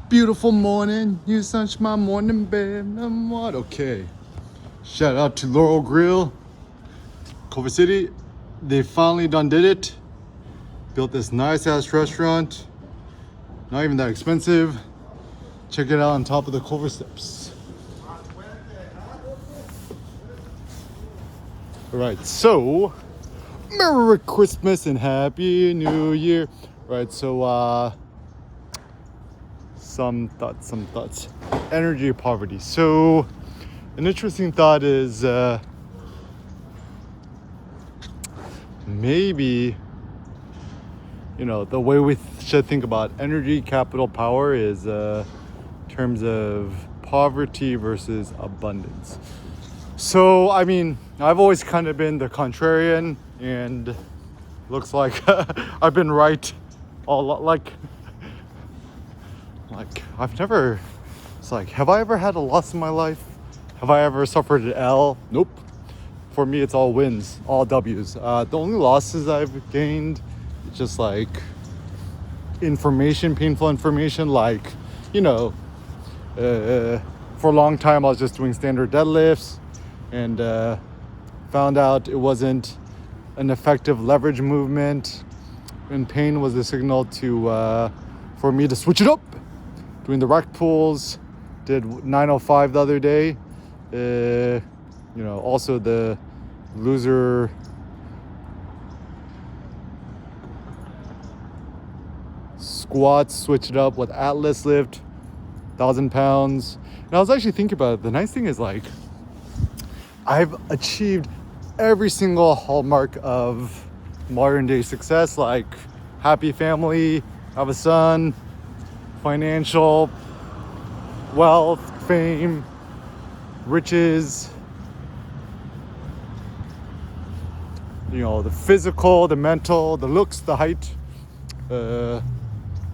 Beautiful morning, you sunshine my morning, babe. I'm what? Okay. Shout out to Laurel Grill, Culver City. They finally done did it. Built this nice ass restaurant. Not even that expensive. Check it out on top of the Culver Steps. Alright, so Merry Christmas and Happy New Year. Right, so some thoughts. Energy poverty. So an interesting thought is maybe, the way we should think about energy, capital, power is terms of poverty versus abundance. So, I mean, I've always kind of been the contrarian, and looks like I've been right all like I've never, it's like, have I ever had a loss in my life? Have I ever suffered an L? Nope. For me, it's all wins, all W's. The only losses I've gained, just like information, painful information, like, for a long time I was just doing standard deadlifts and found out it wasn't an effective leverage movement, and pain was the signal to for me to switch it up. Doing the rack pulls, did 905 the other day. Also the loser squats, switch it up with Atlas lift, 1,000 pounds. And I was actually thinking about it. The nice thing is, like, I've achieved every single hallmark of modern day success, like happy family, have a son, financial, wealth, fame, riches, the physical, the mental, the looks, the height,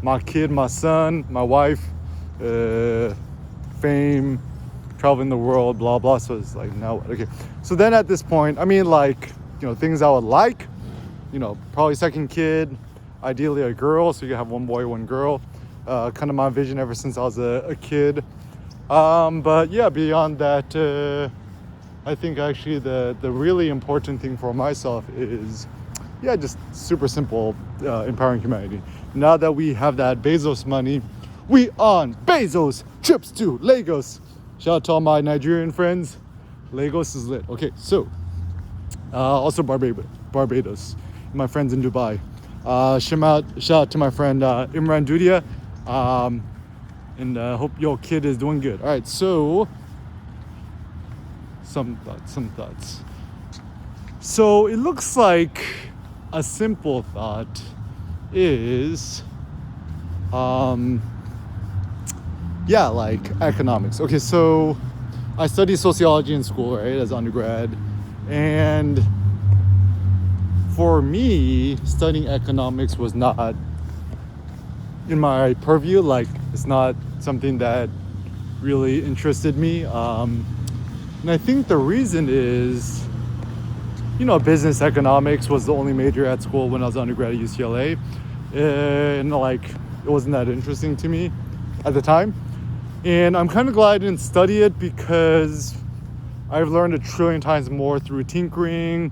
my kid, my son, my wife, fame, traveling the world, blah, blah. So it's like, now what? Okay. So then at this point, I mean, like, things I would like, probably second kid, ideally a girl. So you can have one boy, one girl. Kind of my vision ever since I was a kid. But yeah, beyond that, I think actually the really important thing for myself is, just super simple, empowering humanity. Now that we have that Bezos money, we on Bezos trips to Lagos. Shout out to all my Nigerian friends. Lagos is lit. Okay, so also Barbados. My friends in Dubai. Shout out to my friend Imran Dudia. And hope your kid is doing good. All right, so some thoughts. So it looks like a simple thought is, like economics. Okay, so I studied sociology in school, right, as undergrad, and for me, studying economics was not in my purview. Like, it's not something that really interested me. And I think the reason is, business economics was the only major at school when I was undergrad at UCLA. And like, it wasn't that interesting to me at the time. And I'm kind of glad I didn't study it, because I've learned 1,000,000,000 times more through tinkering,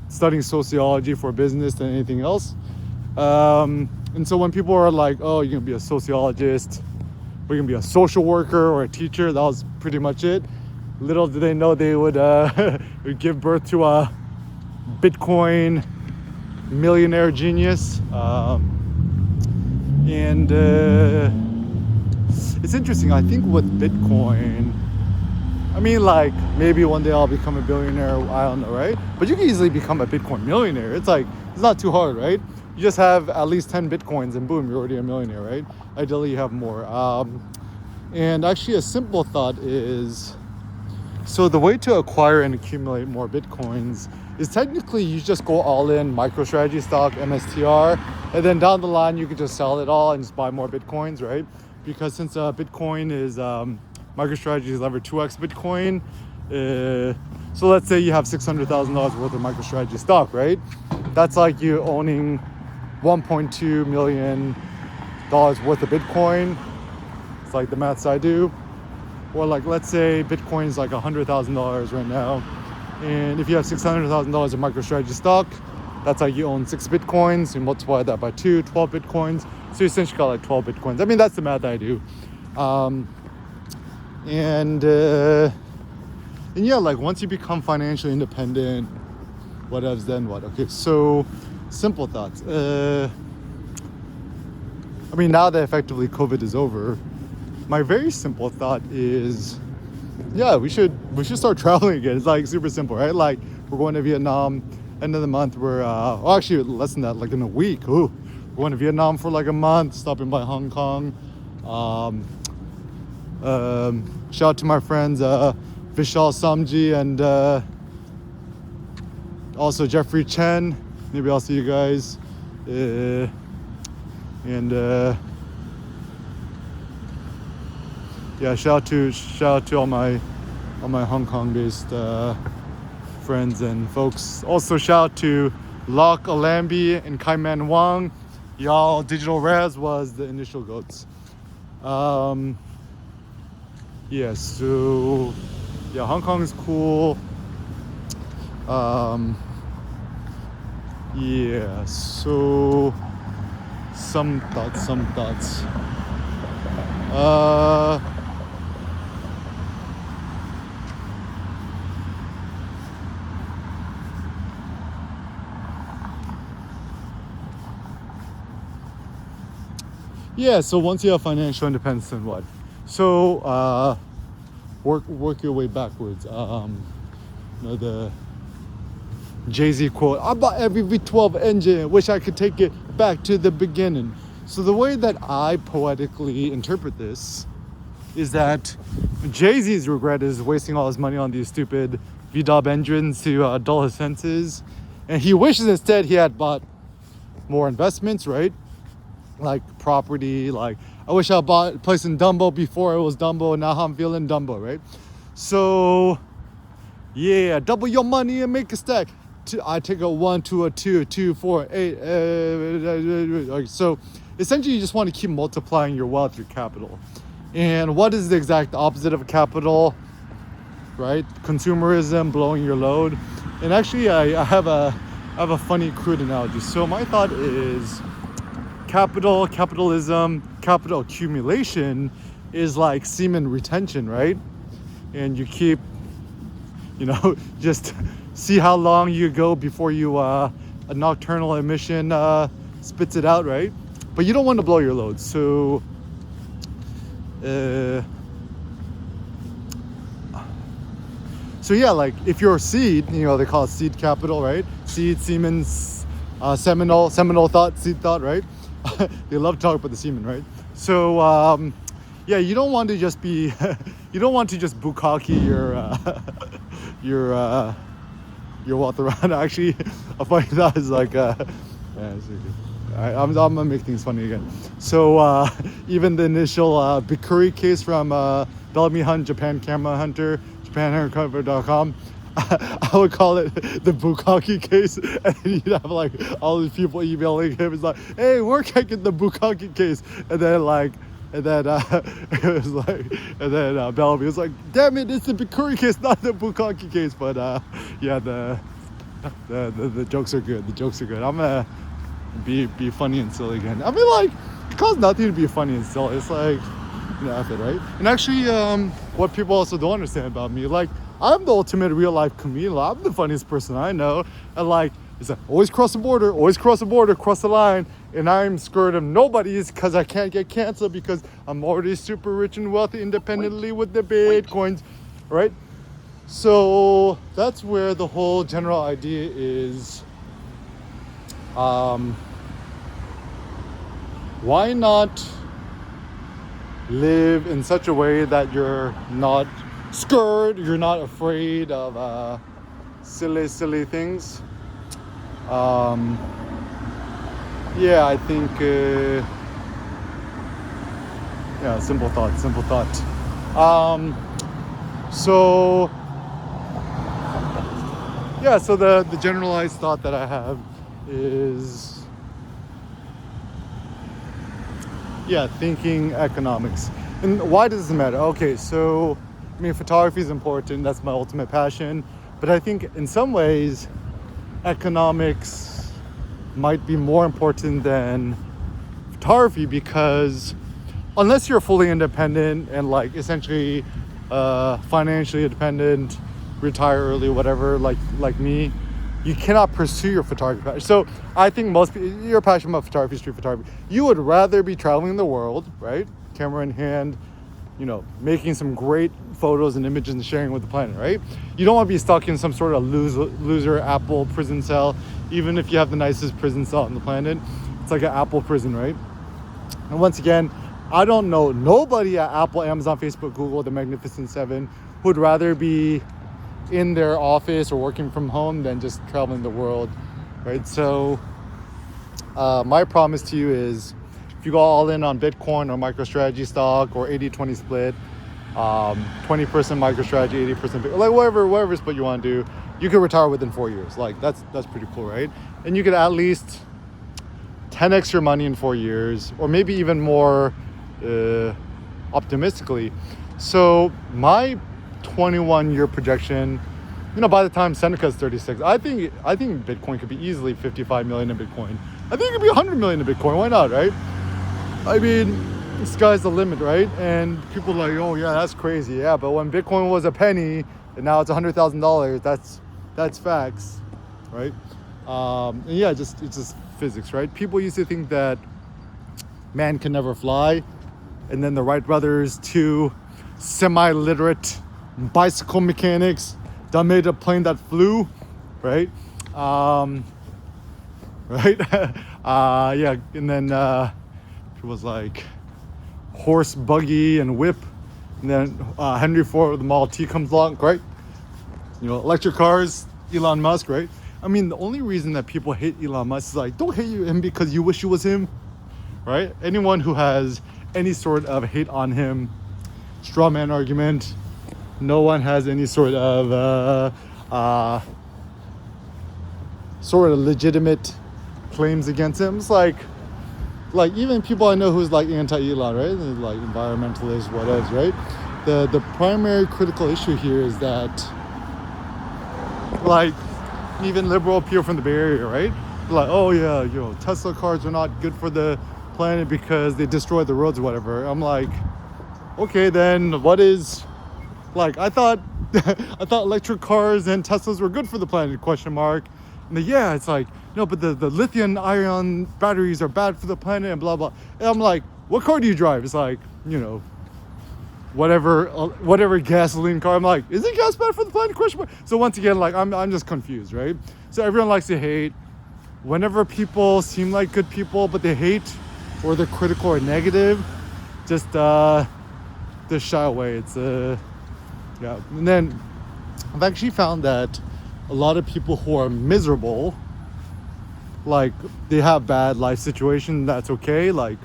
studying sociology for business than anything else. And so when people are like, oh, you're gonna be a sociologist, or you're gonna be a social worker or a teacher, that was pretty much it. Little did they know they would, would give birth to a Bitcoin millionaire genius. And it's interesting. I think with Bitcoin, I mean, like, maybe one day I'll become a billionaire. I don't know, right? But you can easily become a Bitcoin millionaire. It's like, it's not too hard, right? You just have at least 10 Bitcoins and boom, you're already a millionaire, right? Ideally, you have more. And actually, a simple thought is, so the way to acquire and accumulate more Bitcoins is technically you just go all in MicroStrategy stock, MSTR, and then down the line, you can just sell it all and just buy more Bitcoins, right? Because since Bitcoin is, MicroStrategy is levered 2x Bitcoin, so let's say you have $600,000 worth of MicroStrategy stock, right? That's like you owning 1.2 million dollars worth of Bitcoin. It's like the maths I do. Or like, let's say Bitcoin's like $100,000 right now. And if you have $600,000 in MicroStrategy stock, that's like you own 6 Bitcoins. You multiply that by 2, 12 Bitcoins. So you essentially got like 12 Bitcoins. I mean, that's the math I do. And yeah, like once you become financially independent, what else then what? Okay, so simple thoughts. I mean, now that effectively COVID is over, my very simple thought is, yeah, we should start traveling again. It's like super simple, right? Like we're going to Vietnam, end of the month. We're actually less than that, like in a week. Ooh, we're going to Vietnam for like a month, stopping by Hong Kong. Shout out to my friends Vishal Samji and also Jeffrey Chen. Maybe I'll see you guys. Yeah, shout out to all my Hong Kong based friends and folks. Also shout out to Locke Alambi and Kaiman Wang. Y'all, Digital Raz was the initial goats. Yeah, so yeah, Hong Kong is cool. Yeah, so some thoughts. Yeah, so once you have financial independence, then what? So work your way backwards. The Jay-Z quote, I bought every V12 engine, wish I could take it back to the beginning. So the way that I poetically interpret this is that Jay-Z's regret is wasting all his money on these stupid V-dub engines to dull his senses. And he wishes instead he had bought more investments, right? Like property, like I wish I bought a place in Dumbo before it was Dumbo, and now I'm feeling Dumbo, right? So yeah, double your money and make a stack. I take a 1 to a 2, 2, 4, 8. So essentially you just want to keep multiplying your wealth, your capital. And what is the exact opposite of capital, right? Consumerism, blowing your load. And actually I have a funny crude analogy. So my thought is capitalism, capital accumulation is like semen retention, right? And you keep, just see how long you go before you a nocturnal emission spits it out, right? But you don't want to blow your load. So yeah, like if you're a seed, they call it seed capital, right? Seed, semen, seminal thought, seed thought, right? They love to talk about the semen, right? So yeah, you don't want to just be you don't want to just bukkake your wealth around. Actually, a funny thought is like I'm gonna make things funny again. So even the initial Bikuri case from Bellamy Hunt, Japan Camera Hunter, JapanHunterCover.com, I would call it the bukkake case, and you'd have like all these people emailing him. It's like, hey, where can I get the bukkake case? And then it was like, and then Bellamy was like, damn it, it's the Bikuri case, not the bukkake case. But yeah, the jokes are good. The jokes are good. I'm gonna be funny and silly again. I mean, like, it costs nothing to be funny and silly. It's like, F it, right? And actually, what people also don't understand about me, like, I'm the ultimate real life comedian. I'm the funniest person I know. And like, it's like, always cross the border, cross the line. And I'm scared of nobody's because I can't get canceled because I'm already super rich and wealthy independently with the Bitcoins, right? So that's where the whole general idea is. Why not live in such a way that you're not scared, you're not afraid of silly things? Yeah, I think simple thought. So the generalized thought that I have is yeah, thinking economics. And why does this matter? Okay, so I mean, photography is important. That's my ultimate passion. But I think in some ways, economics might be more important than photography, because unless you're fully independent and like essentially financially independent, retire early, whatever, like me, you cannot pursue your photography passion. So I think most people, you're passionate about photography, street photography, you would rather be traveling the world, right? Camera in hand, making some great photos and images and sharing with the planet, right? You don't want to be stuck in some sort of loser Apple prison cell, even if you have the nicest prison cell on the planet. It's like an Apple prison, right? And once again, I don't know nobody at Apple, Amazon, Facebook, Google, the Magnificent Seven who would rather be in their office or working from home than just traveling the world, right? So my promise to you is, if you go all in on Bitcoin or MicroStrategy stock or 80-20 split, 20% MicroStrategy, 80% Bitcoin, like whatever split you want to do, you can retire within 4 years. Like that's pretty cool, right? And you could at least 10x your money in 4 years, or maybe even more optimistically. So my 21-year projection, by the time Seneca's 36, I think Bitcoin could be easily 55 million in Bitcoin. I think it could be 100 million in Bitcoin. Why not, right? I mean, the sky's the limit, right? And people are like, oh yeah, that's crazy. Yeah, but when Bitcoin was a penny and now it's $100,000, that's facts, right? And yeah, it's just physics, right? People used to think that man can never fly, and then the Wright brothers, two semi-literate bicycle mechanics that made a plane that flew, right? Right? Yeah, and then it was like horse, buggy, and whip, and then Henry Ford with the Model T comes along, right? Electric cars, Elon Musk, right? I mean, the only reason that people hate Elon Musk is like, don't hate him because you wish you was him, right? Anyone who has any sort of hate on him, straw man argument, no one has any sort of legitimate claims against him. It's like even people I know who's like anti-Elon, right? Like environmentalists, whatever, right? The primary critical issue here is that like even liberal people from the Bay Area, right? Like, oh yeah, Tesla cars are not good for the planet because they destroy the roads or whatever. I'm like, okay, then what is, like, I thought electric cars and Teslas were good for the planet, question mark. And yeah, it's like, no, but the lithium ion batteries are bad for the planet and blah blah. And I'm like, what car do you drive? It's like, whatever gasoline car. I'm like, is it gas bad for the planet, question mark? So once again, like I'm just confused, right? So everyone likes to hate. Whenever people seem like good people but they hate, or they're critical or negative, just shy away. It's yeah. And then I've actually found that a lot of people who are miserable, like they have bad life situation, that's okay. Like,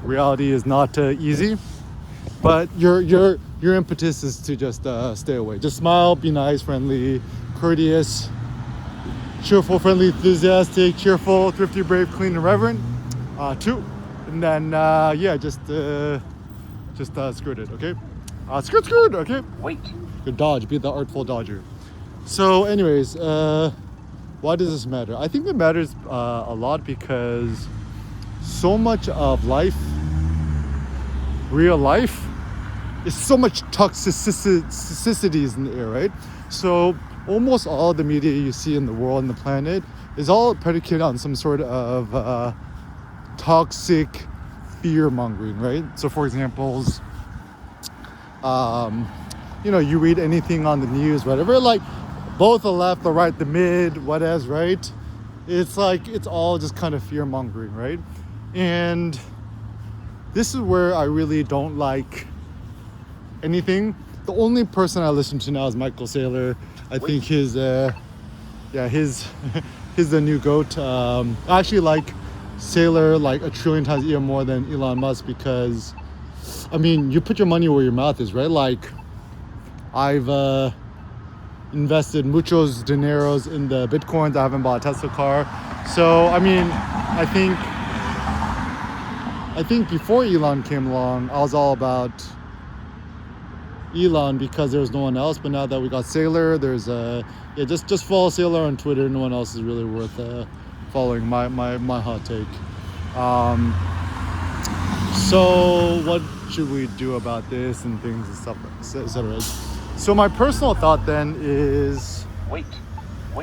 reality is not easy, but your impetus is to just stay away. Just smile, be nice, friendly, courteous, cheerful, friendly, enthusiastic, cheerful, thrifty, brave, clean, and reverent. Two. And then yeah, just skirt it, okay? Skirt, okay? Wait. Good dodge, be the artful dodger. So anyways, why does this matter? I think it matters a lot because so much of life, real life, is so much toxicities in the air, right? So almost all the media you see in the world and the planet is all predicated on some sort of toxic fear mongering, right? So for examples, you read anything on the news, whatever, like both the left, the right, the mid, whatever, right? It's like, it's all just kind of fear mongering, right? And this is where I really don't like anything. The only person I listen to now is Michael Saylor. I think his he's the new GOAT. I actually like Saylor like a trillion times even more than Elon Musk because, I mean, you put your money where your mouth is, right? Like, I've invested muchos dineros in the Bitcoins. I haven't bought a Tesla car. So, I mean, I think I think before Elon came along, I was all about Elon because there was no one else. But now that we got Sailor, there's just follow Sailor on Twitter. No one else is really worth following. My hot take. So what should we do about this and things and stuff, etc. So my personal thought then is, wait,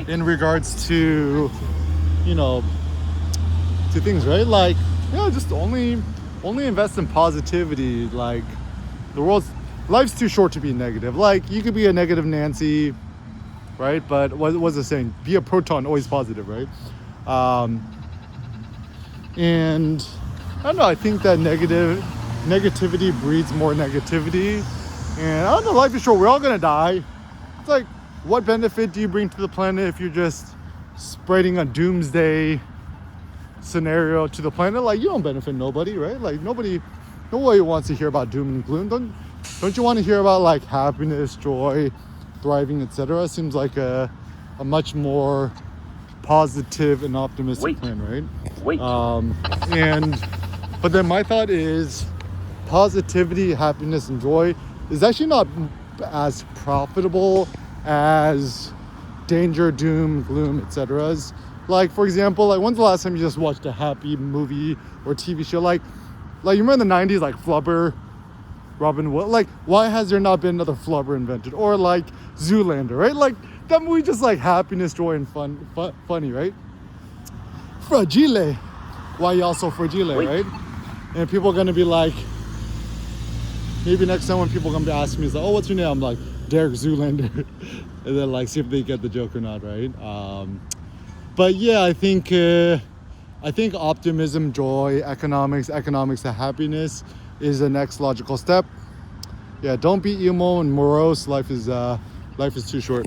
in regards to, to things, right? Like, just only invest in positivity. Like, life's too short to be negative. Like, you could be a negative Nancy, right? But what's the saying? Be a proton, always positive, right? And I don't know, I think that negativity breeds more negativity. And I don't know, life is short. We're all gonna die. It's like, what benefit do you bring to the planet if you're just spreading a doomsday scenario to the planet? Like, you don't benefit nobody, right? Like, nobody wants to hear about doom and gloom. Don't you want to hear about like happiness, joy, thriving, etc.? Seems like a much more positive and optimistic plan, right? But then my thought is positivity, happiness, and joy is actually not as profitable as danger, doom, gloom, etc. Like, for example, like, when's the last time you just watched a happy movie or TV show? Like you remember in the 90s, like Flubber, Robin Hood? Like, why has there not been another Flubber invented? Or like Zoolander, right? Like, that movie just like happiness, joy, and funny, right? Fragile. Why y'all so fragile, right? And people are gonna be like, maybe next time when people come to ask me, it's like, oh, what's your name? I'm like, Derek Zoolander. And then like see if they get the joke or not, right? But yeah, I think optimism, joy, economics to happiness is the next logical step. Yeah, don't be emo and morose. Life is too short.